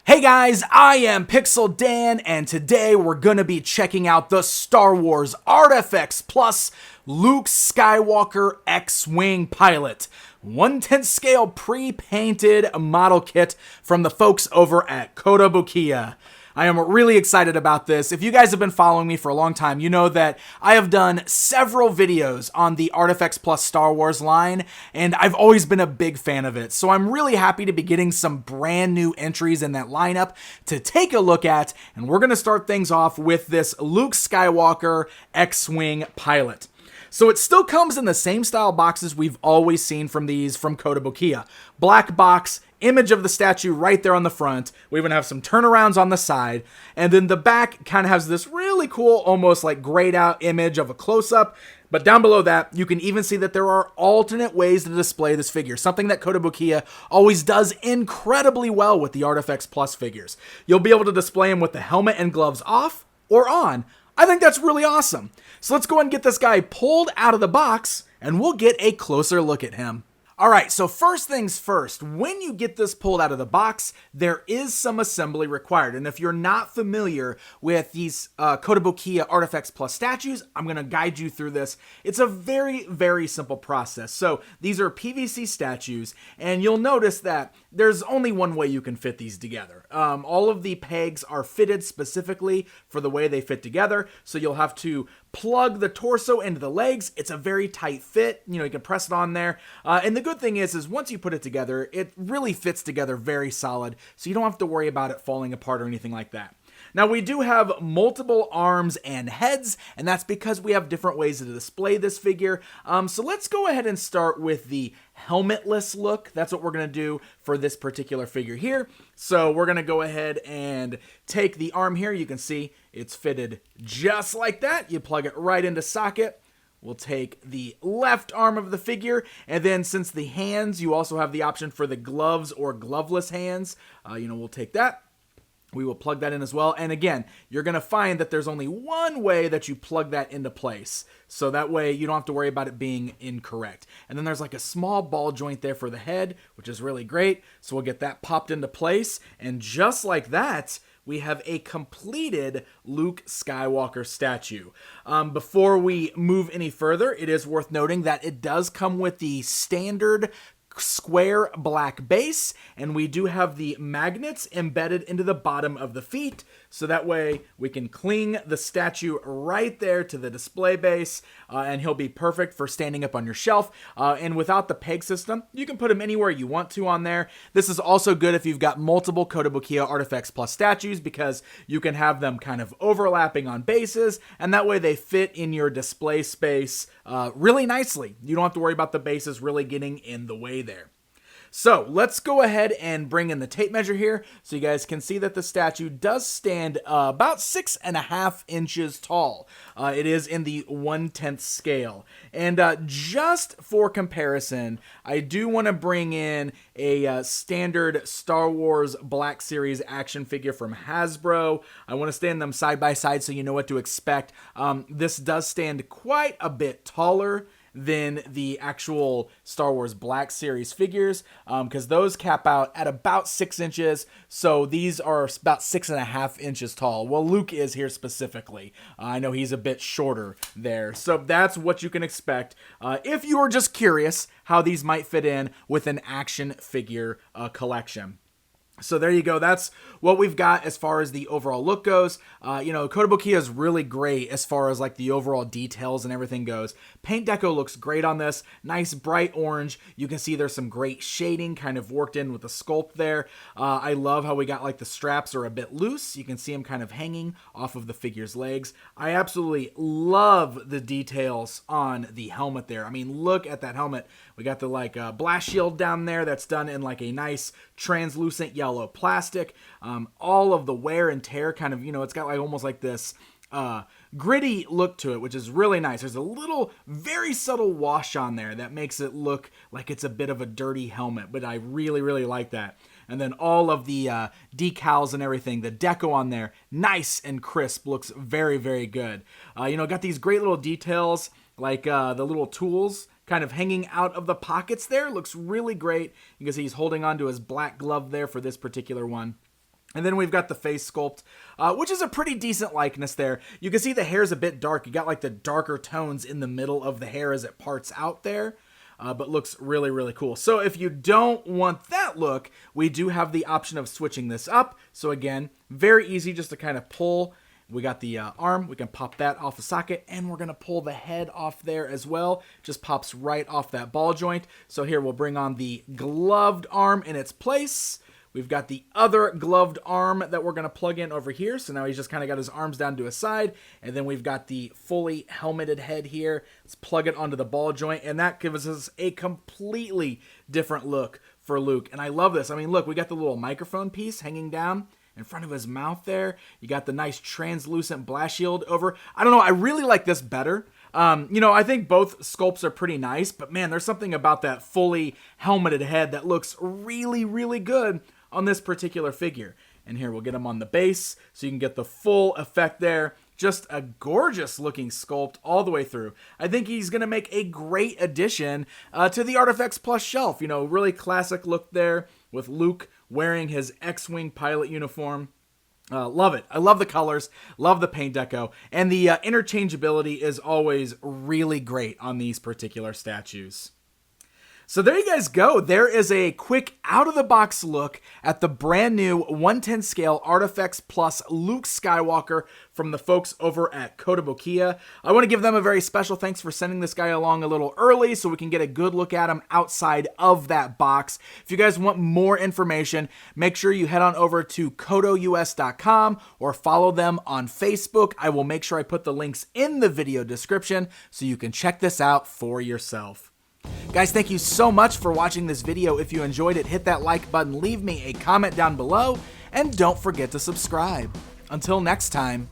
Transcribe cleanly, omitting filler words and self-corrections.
Hey guys, I am Pixel Dan, and today we're gonna be checking out the Star Wars ArtFX Plus Luke Skywalker X-Wing Pilot 1/10 scale pre-painted model kit from the folks over at Kotobukiya. I am really excited about this. If you guys have been following me for a long time, you know that I have done several videos on the ArtFX Plus Star Wars line, and I've always been a big fan of it. So I'm really happy to be getting some brand new entries in that lineup to take a look at, and we're going to start things off with this Luke Skywalker X-Wing Pilot. So it still comes in the same style boxes we've always seen from these from Kotobukiya. Black box, image of the statue right there on the front. We even have some turnarounds on the side. And then the back kind of has this really cool, almost like grayed out image of a close-up. But down below that, you can even see that there are alternate ways to display this figure, something that Kotobukiya always does incredibly well with the ArtFX Plus figures. You'll be able to display them with the helmet and gloves off or on. I think that's really awesome. So let's go ahead and get this guy pulled out of the box, and we'll get a closer look at him. All right, so first things first, when you get this pulled out of the box, there is some assembly required. And if you're not familiar with these Kotobukiya ArtFX Plus statues, I'm gonna guide you through this. It's a very, very simple process. So these are PVC statues, and you'll notice that there's only one way you can fit these together. All of the pegs are fitted specifically for the way they fit together. So you'll have to plug the torso into the legs. It's a very tight fit. You know, you can press it on there. And the good thing is once you put it together, it really fits together very solid. So you don't have to worry about it falling apart or anything like that. Now, we do have multiple arms and heads, and that's because we have different ways to display this figure. So let's go ahead and start with the helmetless look. That's what we're going to do for this particular figure here. So we're going to go ahead and take the arm here. You can see it's fitted just like that. You plug it right into socket. We'll take the left arm of the figure, and then since the hands, you also have the option for the gloves or gloveless hands. We'll take that. We will plug that in as well. And again, you're going to find that there's only one way that you plug that into place. So that way you don't have to worry about it being incorrect. And then there's like a small ball joint there for the head, which is really great. So we'll get that popped into place. And just like that, we have a completed Luke Skywalker statue. Before we move any further, it is worth noting that it does come with the standard square black base, and we do have the magnets embedded into the bottom of the feet, so that way we can cling the statue right there to the display base, and he'll be perfect for standing up on your shelf. And without the peg system, you can put him anywhere you want to on there. This is also good if you've got multiple Kotobukiya ArtFX Plus statues, because you can have them kind of overlapping on bases, and that way they fit in your display space really nicely. You don't have to worry about the bases really getting in the way there. So let's go ahead and bring in the tape measure here so you guys can see that the statue does stand about 6.5 inches tall. It is in the 1/10 scale. And just for comparison, I do want to bring in a standard Star Wars Black Series action figure from Hasbro. I want to stand them side by side so you know what to expect. This does stand quite a bit taller than the actual Star Wars Black Series figures, because those cap out at about 6 inches, so these are about 6.5 inches tall. Well, Luke is here specifically. I know he's a bit shorter there, so that's what you can expect if you are just curious how these might fit in with an action figure collection. So there you go. That's what we've got as far as the overall look goes. Kotobukiya is really great as far as like the overall details and everything goes. Paint deco looks great on this. Nice bright orange. You can see there's some great shading kind of worked in with the sculpt there. I love how we got like the straps are a bit loose. You can see them kind of hanging off of the figure's legs. I absolutely love the details on the helmet there. I mean, look at that helmet. We got the like blast shield down there that's done in like a nice translucent yellow plastic. All of the wear and tear kind of, it's got like almost like this gritty look to it, which is really nice. There's a little very subtle wash on there that makes it look like it's a bit of a dirty helmet, but I really, really like that. And then all of the decals and everything, the deco on there, nice and crisp, looks very, very good. Got these great little details like the little tools kind of hanging out of the pockets there. Looks really great. You can see he's holding on to his black glove there for this particular one. And then we've got the face sculpt, which is a pretty decent likeness there. You can see the hair's a bit dark. You got like the darker tones in the middle of the hair as it parts out there. But looks really, really cool. So if you don't want that look, we do have the option of switching this up. So again, very easy just to kind of pull. We got the arm, we can pop that off the socket, and we're gonna pull the head off there as well. Just pops right off that ball joint. So here we'll bring on the gloved arm in its place. We've got the other gloved arm that we're going to plug in over here. So now he's just kind of got his arms down to his side. And then we've got the fully helmeted head here. Let's plug it onto the ball joint. And that gives us a completely different look for Luke. And I love this. I mean, look, we got the little microphone piece hanging down in front of his mouth there. You got the nice translucent blast shield over. I don't know. I really like this better. I think both sculpts are pretty nice. But man, there's something about that fully helmeted head that looks really, really good on this particular figure. And here we'll get him on the base so you can get the full effect there. Just a gorgeous looking sculpt all the way through. I think he's going to make a great addition to the ArtFX Plus shelf. Really classic look there with Luke wearing his X-Wing pilot uniform. Love it. I love the colors, love the paint deco, and the interchangeability is always really great on these particular statues. So there you guys go. There is a quick out-of-the-box look at the brand new 1/10 scale ArtFX Plus Luke Skywalker from the folks over at Kotobukiya. I want to give them a very special thanks for sending this guy along a little early so we can get a good look at him outside of that box. If you guys want more information, make sure you head on over to kotous.com or follow them on Facebook. I will make sure I put the links in the video description so you can check this out for yourself. Guys, thank you so much for watching this video. If you enjoyed it, hit that like button, leave me a comment down below, and don't forget to subscribe. Until next time,